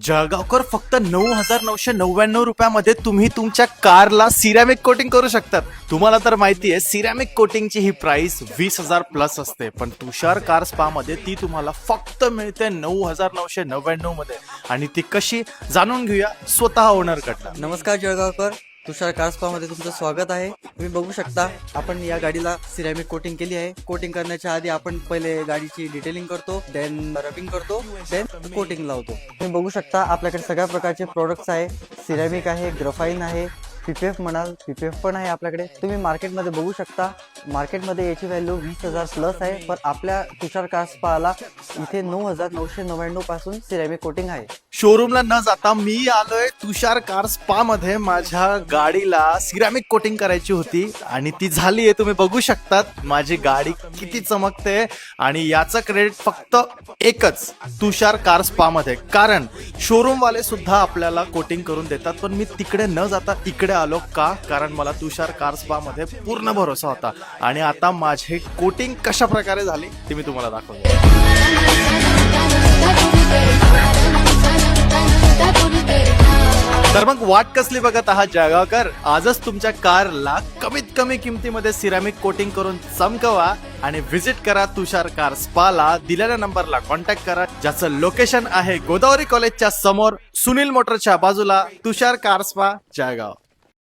जळगावकर फक्त 9,999 रुपयामध्ये तुम्ही तुमच्या कारला सिरॅमिक कोटिंग करू शकतात. तुम्हाला तर माहिती आहे सिरॅमिक कोटिंगची ही प्राइस 20,000 प्लस असते, पण तुषार कार स्पा मध्ये ती तुम्हाला फक्त मिळते 9,999 मध्ये. आणि ती कशी जाणून घेऊया स्वतः ओनर कडनं. नमस्कार जळगावकर, तुषार कार स्पा मध्ये तुमचं स्वागत आहे. तुम्ही बघू शकता आपण या गाडीला सिरॅमिक कोटिंग केली आहे. कोटिंग करण्याच्या आधी आपण पहिले गाडीची डिटेलिंग करतो, देन रबिंग करतो, देन कोटिंग लावतो. तुम्ही बघू शकता आपल्याकडे सगळ्या प्रकारचे प्रोडक्ट्स आहे. सिरॅमिक आहे, ग्राफाईन आहे, पीपीएफ म्हणाल पीपीएफ पण आहे आपल्याकडे. तुम्ही मार्केटमध्ये बघू शकता, मार्केटमध्ये याची व्हॅल्यू 20,000 प्लस आहे, पण आपल्या तुषार कार स्पाला इथे 9,999 पासून सिरॅमिक कोटिंग आहे. शोरूमला न जाता मी आलोय तुषार कार स्पा मध्ये. माझ्या गाडीला सिरॅमिक कोटिंग करायची होती आणि ती झालीये. तुम्ही बघू शकतात माझी गाडी किती चमकते. आणि याचं क्रेडिट फक्त एकच तुषार कार स्पा मध्ये, कारण शोरूम वाले सुद्धा आपल्याला कोटिंग करून देतात. पण मी तिकडे न जाता इकडे आलो का, कारण मला तुषार कार स्पा मध्ये पूर्ण भरोसा होता. आणि आता माझे कोटिंग कशा प्रकारे झाली ते मी तुम्हाला दाखवतो. तर मग वाट कसली बघत आहात जळगावकर? आजच तुमच्या कारला कमीत कमी किमतीमध्ये सिरॅमिक कोटिंग करून चमकवा आणि व्हिजिट करा तुषार कार स्पाला. दिलेल्या नंबरला कॉन्टॅक्ट करा, ज्याचं लोकेशन आहे गोदावरी कॉलेजच्या समोर, सुनील मोटरच्या बाजूला, तुषार कार स्पा जळगाव.